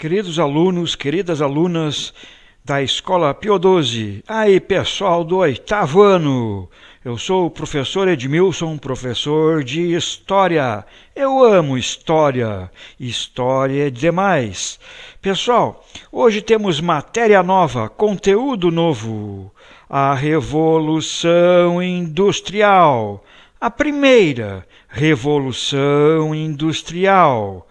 Queridos alunos, queridas alunas da Escola Pio XII, aí pessoal do 8º ano, eu sou o professor Edmilson, professor de História. Eu amo História, História é demais. Pessoal, hoje temos matéria nova, conteúdo novo, a Revolução Industrial, a primeira Revolução Industrial.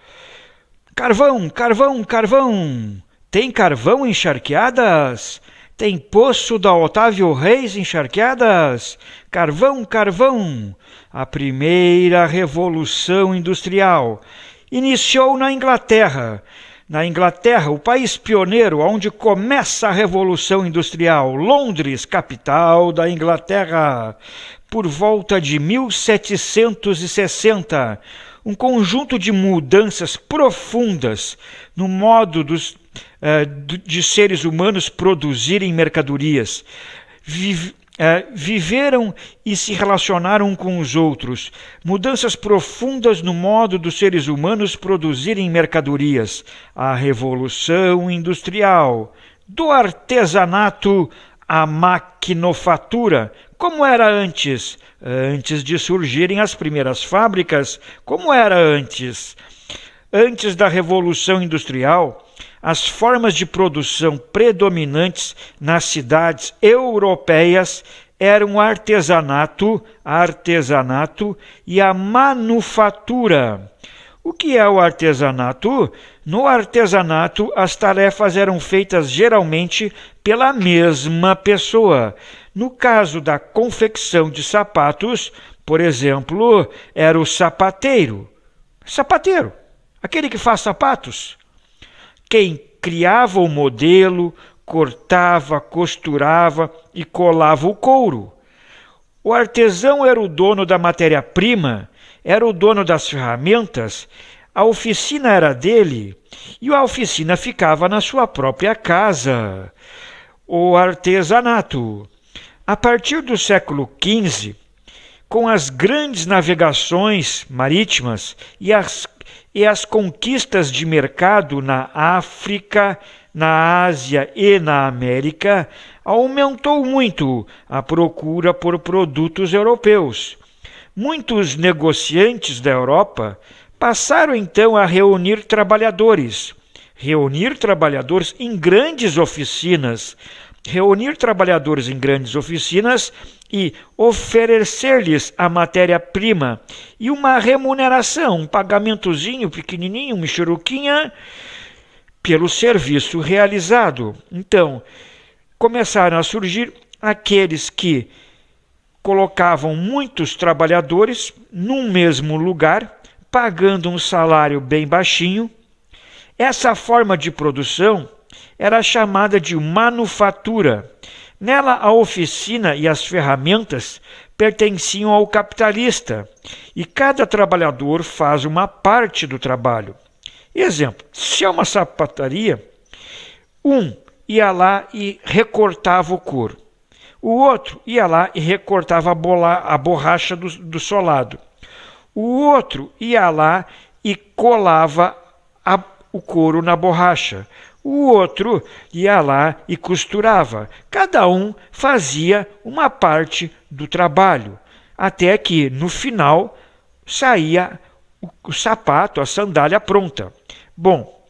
Carvão, carvão, carvão! Tem carvão em charqueadas? Tem poço da Otávio Reis em charqueadas? Carvão, carvão! A primeira Revolução Industrial iniciou na Inglaterra. Na Inglaterra, o país pioneiro onde começa a Revolução Industrial, Londres, capital da Inglaterra. Por volta de 1760, um conjunto de mudanças profundas no modo de seres humanos produzirem mercadorias. Viveram e se relacionaram com os outros. Mudanças profundas no modo dos seres humanos produzirem mercadorias. A Revolução Industrial, do artesanato à maquinofatura. Como era antes? Antes de surgirem as primeiras fábricas, como era antes? Antes da Revolução Industrial, as formas de produção predominantes nas cidades europeias eram o artesanato e a manufatura. O que é o artesanato? No artesanato, as tarefas eram feitas geralmente pela mesma pessoa. No caso da confecção de sapatos, por exemplo, era o sapateiro. Sapateiro, aquele que faz sapatos. Quem criava o modelo, cortava, costurava e colava o couro. O artesão era o dono da matéria-prima, era o dono das ferramentas, a oficina era dele e a oficina ficava na sua própria casa. O artesanato. A partir do século XV, com as grandes navegações marítimas e as conquistas de mercado na África, na Ásia e na América, aumentou muito a procura por produtos europeus. Muitos negociantes da Europa passaram então a reunir trabalhadores em grandes oficinas, e oferecer-lhes a matéria-prima e uma remuneração, um pagamentozinho pequenininho, uma michuruquinha, pelo serviço realizado. Então, começaram a surgir aqueles que colocavam muitos trabalhadores num mesmo lugar, pagando um salário bem baixinho. Essa forma de produção era chamada de manufatura. Nela, a oficina e as ferramentas pertenciam ao capitalista, e cada trabalhador faz uma parte do trabalho. Exemplo, se é uma sapataria, um ia lá e recortava o couro. O outro ia lá e recortava a borracha do solado. O outro ia lá e colava o couro na borracha. O outro ia lá e costurava. Cada um fazia uma parte do trabalho, até que, no final, saía o sapato, a sandália pronta. Bom,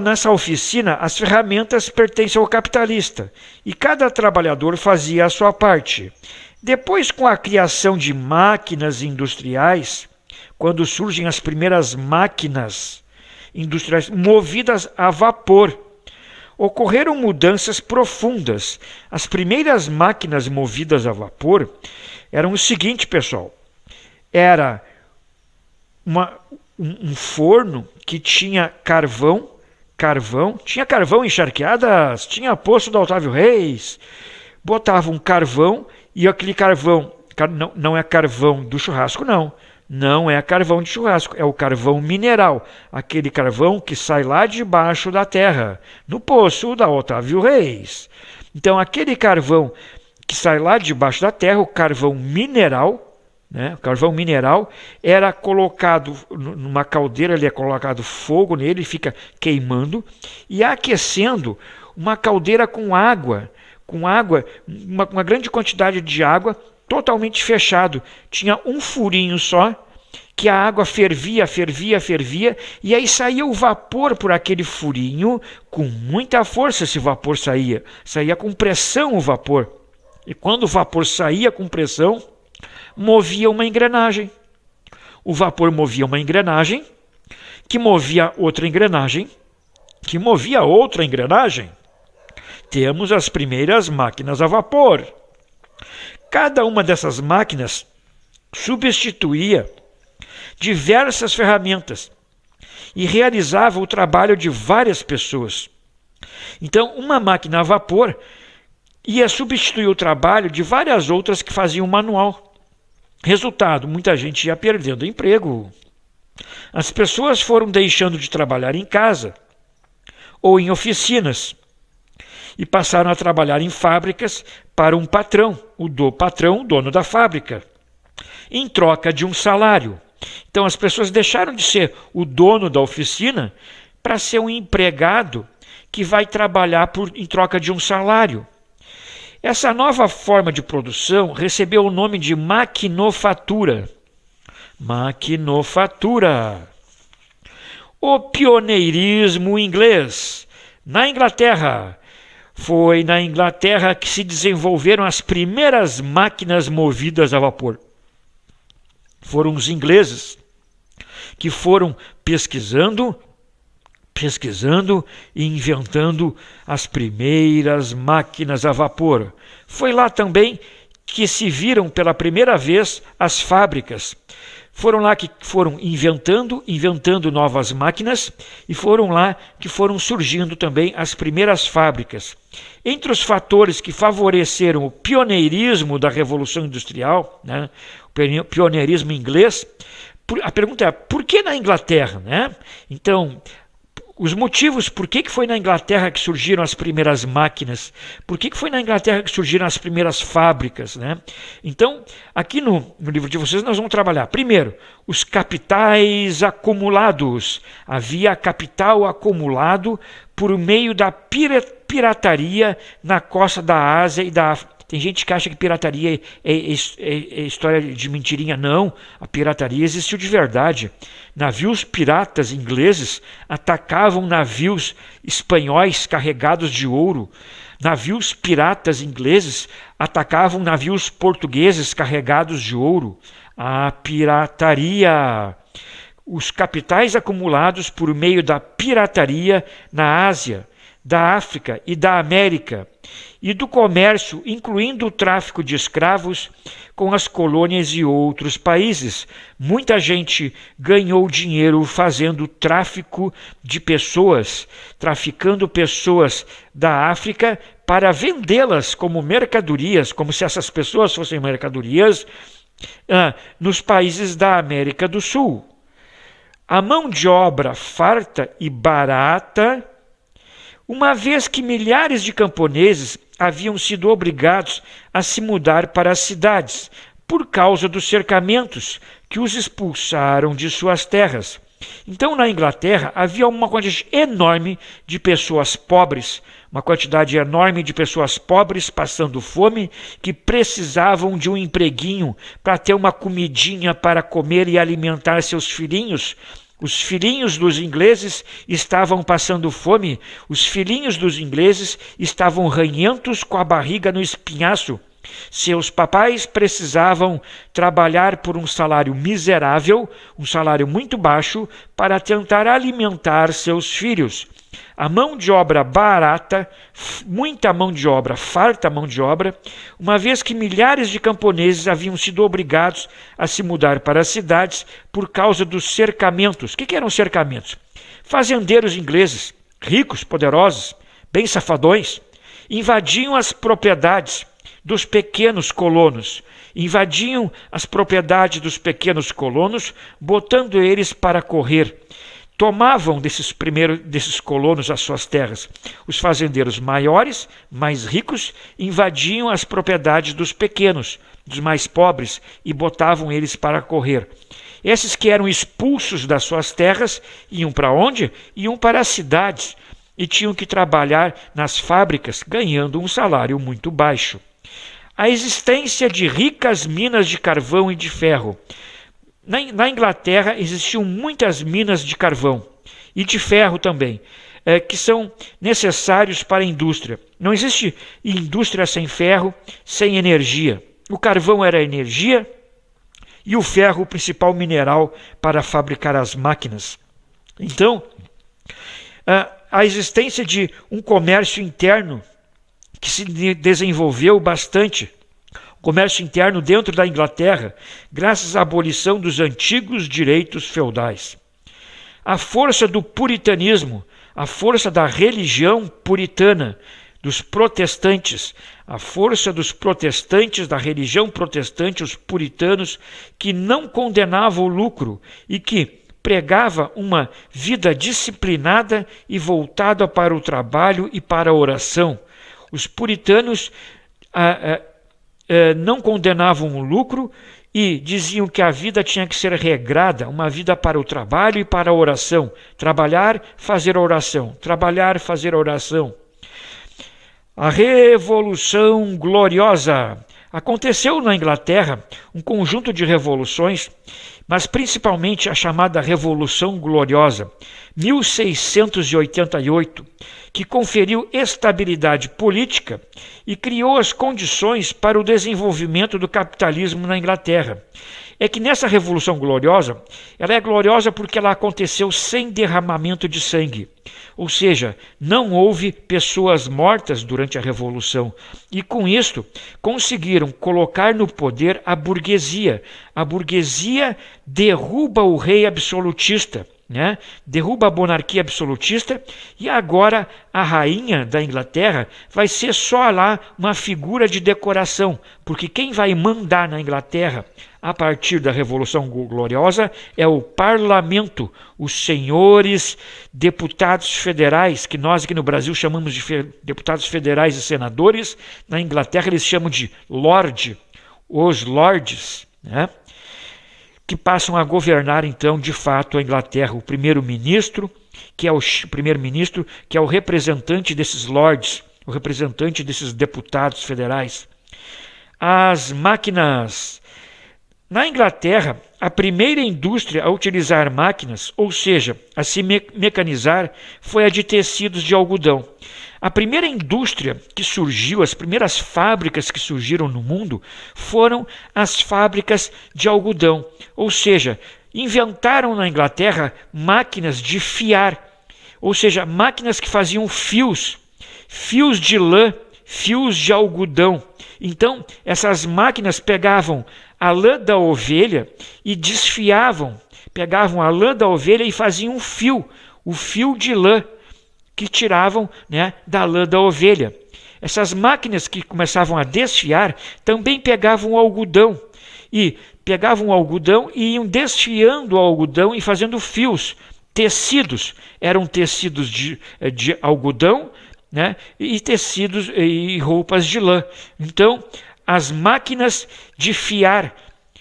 nessa oficina, as ferramentas pertencem ao capitalista e cada trabalhador fazia a sua parte. Depois, com a criação de máquinas industriais, quando surgem as primeiras máquinas industriais movidas a vapor, ocorreram mudanças profundas. As primeiras máquinas movidas a vapor eram o seguinte, pessoal. Era um forno que tinha carvão, tinha carvão em charqueadas, tinha poço da Otávio Reis, botava um carvão e aquele carvão, não é carvão do churrasco, não é carvão de churrasco, é o carvão mineral, aquele carvão que sai lá debaixo da terra, no poço da Otávio Reis. Então, aquele carvão que sai lá debaixo da terra, o carvão mineral, né? O carvão mineral era colocado numa caldeira, ele é colocado fogo nele, fica queimando e aquecendo uma caldeira uma grande quantidade de água, totalmente fechado. Tinha um furinho só, que a água fervia, e aí saía o vapor por aquele furinho, com muita força esse vapor saía com pressão o vapor. E quando o vapor saía com pressão, movia uma engrenagem. O vapor movia uma engrenagem, que movia outra engrenagem, que movia outra engrenagem. Temos as primeiras máquinas a vapor. Cada uma dessas máquinas substituía diversas ferramentas e realizava o trabalho de várias pessoas. Então, uma máquina a vapor ia substituir o trabalho de várias outras que faziam manual. Resultado, muita gente ia perdendo emprego. As pessoas foram deixando de trabalhar em casa ou em oficinas e passaram a trabalhar em fábricas para um patrão, o dono da fábrica, em troca de um salário. Então as pessoas deixaram de ser o dono da oficina para ser um empregado que vai trabalhar em troca de um salário. Essa nova forma de produção recebeu o nome de maquinofatura. Maquinofatura. O pioneirismo inglês. Na Inglaterra, foi na Inglaterra que se desenvolveram as primeiras máquinas movidas a vapor. Foram os ingleses que foram pesquisando e inventando as primeiras máquinas a vapor. Foi lá também que se viram pela primeira vez as fábricas. Foram lá que foram inventando novas máquinas e foram lá que foram surgindo também as primeiras fábricas. Entre os fatores que favoreceram o pioneirismo da Revolução Industrial, né, o pioneirismo inglês, a pergunta é, por que na Inglaterra? Né? Então, os motivos, por que foi na Inglaterra que surgiram as primeiras máquinas? Por que foi na Inglaterra que surgiram as primeiras fábricas? Né? Então, aqui no livro de vocês nós vamos trabalhar, primeiro, os capitais acumulados. Havia capital acumulado por meio da pirataria na costa da Ásia e da África. Tem gente que acha que pirataria é história de mentirinha. Não, a pirataria existiu de verdade. Navios piratas ingleses atacavam navios espanhóis carregados de ouro. Navios piratas ingleses atacavam navios portugueses carregados de ouro. A pirataria. Os capitais acumulados por meio da pirataria na Ásia, da África e da América, e do comércio, incluindo o tráfico de escravos com as colônias e outros países. Muita gente ganhou dinheiro fazendo tráfico de pessoas, traficando pessoas da África para vendê-las como mercadorias, como se essas pessoas fossem mercadorias, nos países da América do Sul. A mão de obra farta e barata, uma vez que milhares de camponeses haviam sido obrigados a se mudar para as cidades por causa dos cercamentos que os expulsaram de suas terras. Então, na Inglaterra, havia uma quantidade enorme de pessoas pobres, passando fome, que precisavam de um empreguinho para ter uma comidinha para comer e alimentar seus filhinhos. Os filhinhos dos ingleses estavam passando fome, os filhinhos dos ingleses estavam ranhentos com a barriga no espinhaço. Seus papais precisavam trabalhar por um salário miserável, um salário muito baixo, para tentar alimentar seus filhos. A mão de obra barata, muita mão de obra, farta mão de obra, uma vez que milhares de camponeses haviam sido obrigados a se mudar para as cidades por causa dos cercamentos. O que eram cercamentos? Fazendeiros ingleses, ricos, poderosos, bem safadões, invadiam as propriedades dos pequenos colonos, botando eles para correr. tomavam desses colonos as suas terras. Os fazendeiros maiores, mais ricos, invadiam as propriedades dos pequenos, dos mais pobres, e botavam eles para correr. Esses que eram expulsos das suas terras iam para onde? Iam para as cidades e tinham que trabalhar nas fábricas, ganhando um salário muito baixo. A existência de ricas minas de carvão e de ferro. Na Inglaterra existiam muitas minas de carvão e de ferro também, que são necessários para a indústria. Não existe indústria sem ferro, sem energia. O carvão era a energia e o ferro o principal mineral para fabricar as máquinas. Então, a existência de um comércio interno que se desenvolveu bastante, comércio interno dentro da Inglaterra, graças à abolição dos antigos direitos feudais. A força do puritanismo, a força da religião puritana, dos protestantes, a força dos protestantes, da religião protestante, os puritanos, que não condenavam o lucro e que pregava uma vida disciplinada e voltada para o trabalho e para a oração. Os puritanos não condenavam o lucro e diziam que a vida tinha que ser regrada, uma vida para o trabalho e para a oração. Trabalhar, fazer oração. Trabalhar, fazer oração. A Revolução Gloriosa. Aconteceu na Inglaterra um conjunto de revoluções, mas principalmente a chamada Revolução Gloriosa, 1688, que conferiu estabilidade política e criou as condições para o desenvolvimento do capitalismo na Inglaterra. É que nessa Revolução Gloriosa, ela é gloriosa porque ela aconteceu sem derramamento de sangue. Ou seja, não houve pessoas mortas durante a Revolução. E com isto, conseguiram colocar no poder a burguesia. A burguesia derruba o rei absolutista, né? Derruba a monarquia absolutista, e agora a rainha da Inglaterra vai ser só lá uma figura de decoração, porque quem vai mandar na Inglaterra a partir da Revolução Gloriosa é o parlamento, os senhores deputados federais, que nós aqui no Brasil chamamos de deputados federais e senadores. Na Inglaterra eles chamam de lord, os lords, né? Que passam a governar então de fato a Inglaterra. O primeiro-ministro, que é o primeiro-ministro, que é o representante desses lords, o representante desses deputados federais. As máquinas. Na Inglaterra, a primeira indústria a utilizar máquinas, ou seja, a se mecanizar, foi a de tecidos de algodão. A primeira indústria que surgiu, as primeiras fábricas que surgiram no mundo, foram as fábricas de algodão. Ou seja, inventaram na Inglaterra máquinas de fiar, ou seja, máquinas que faziam fios de lã, fios de algodão. Então, essas máquinas pegavam a lã da ovelha e desfiavam, pegavam a lã da ovelha e faziam um fio, o fio de lã que tiravam, né, da lã da ovelha. Essas máquinas que começavam a desfiar também pegavam o algodão e iam desfiando o algodão e fazendo fios, tecidos. Eram tecidos de algodão, né, e tecidos e roupas de lã. Então, as máquinas de fiar,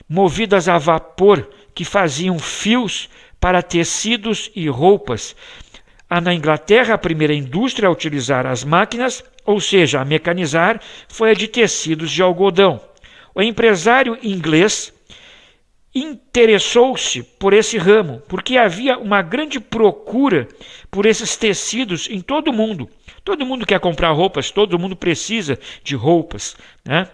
movidas a vapor, que faziam fios para tecidos e roupas. Na Inglaterra, a primeira indústria a utilizar as máquinas, ou seja, a mecanizar, foi a de tecidos de algodão. O empresário inglês interessou-se por esse ramo, porque havia uma grande procura por esses tecidos em todo o mundo. Todo mundo quer comprar roupas, todo mundo precisa de roupas, né?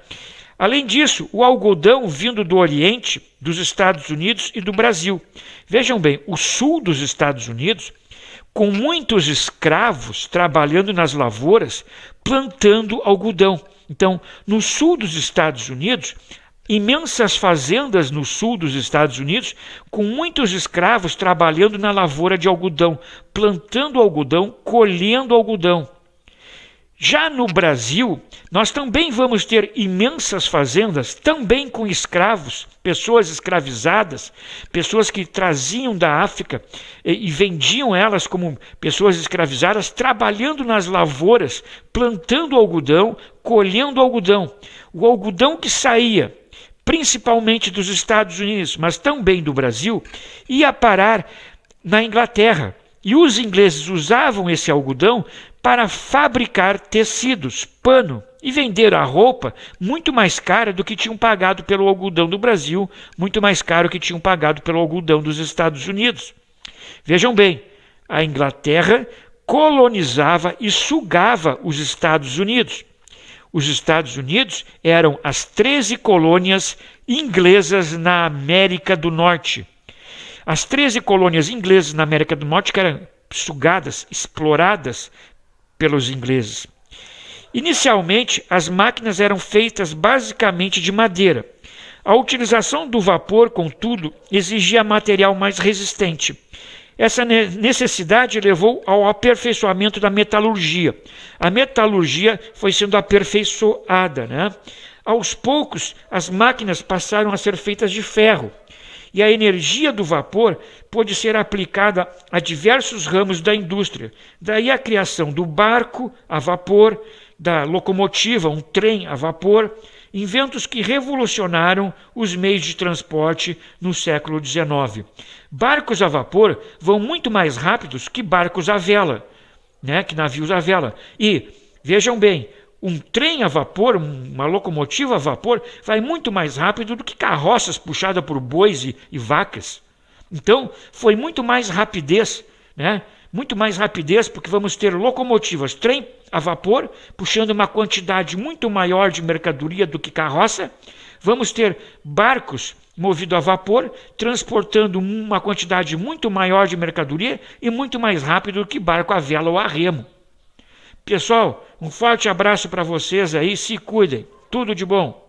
Além disso, o algodão vindo do Oriente, dos Estados Unidos e do Brasil. Vejam bem, o sul dos Estados Unidos, com muitos escravos trabalhando nas lavouras, plantando algodão. Então, no sul dos Estados Unidos, imensas fazendas no sul dos Estados Unidos, com muitos escravos trabalhando na lavoura de algodão, plantando algodão, colhendo algodão. Já no Brasil, nós também vamos ter imensas fazendas, também com escravos, pessoas escravizadas, pessoas que traziam da África e vendiam elas como pessoas escravizadas, trabalhando nas lavouras, plantando algodão, colhendo algodão. O algodão que saía, principalmente dos Estados Unidos, mas também do Brasil, ia parar na Inglaterra. E os ingleses usavam esse algodão para fabricar tecidos, pano, e vender a roupa muito mais cara do que tinham pagado pelo algodão do Brasil, muito mais caro que tinham pagado pelo algodão dos Estados Unidos. Vejam bem, a Inglaterra colonizava e sugava os Estados Unidos. Os Estados Unidos eram as 13 colônias inglesas na América do Norte. As 13 colônias inglesas na América do Norte que eram sugadas, exploradas pelos ingleses. Inicialmente, as máquinas eram feitas basicamente de madeira. A utilização do vapor, contudo, exigia material mais resistente. Essa necessidade levou ao aperfeiçoamento da metalurgia. A metalurgia foi sendo aperfeiçoada, né? Aos poucos, as máquinas passaram a ser feitas de ferro. E a energia do vapor pôde ser aplicada a diversos ramos da indústria. Daí a criação do barco a vapor, da locomotiva, um trem a vapor, inventos que revolucionaram os meios de transporte no século XIX. Barcos a vapor vão muito mais rápidos que barcos a vela, né? Que navios a vela. E, vejam bem, um trem a vapor, uma locomotiva a vapor, vai muito mais rápido do que carroças puxadas por bois e vacas. Então, foi muito mais rapidez, né? Muito mais rapidez, porque vamos ter locomotivas, trem a vapor, puxando uma quantidade muito maior de mercadoria do que carroça. Vamos ter barcos movidos a vapor, transportando uma quantidade muito maior de mercadoria e muito mais rápido do que barco a vela ou a remo. Pessoal, um forte abraço para vocês aí, se cuidem, tudo de bom.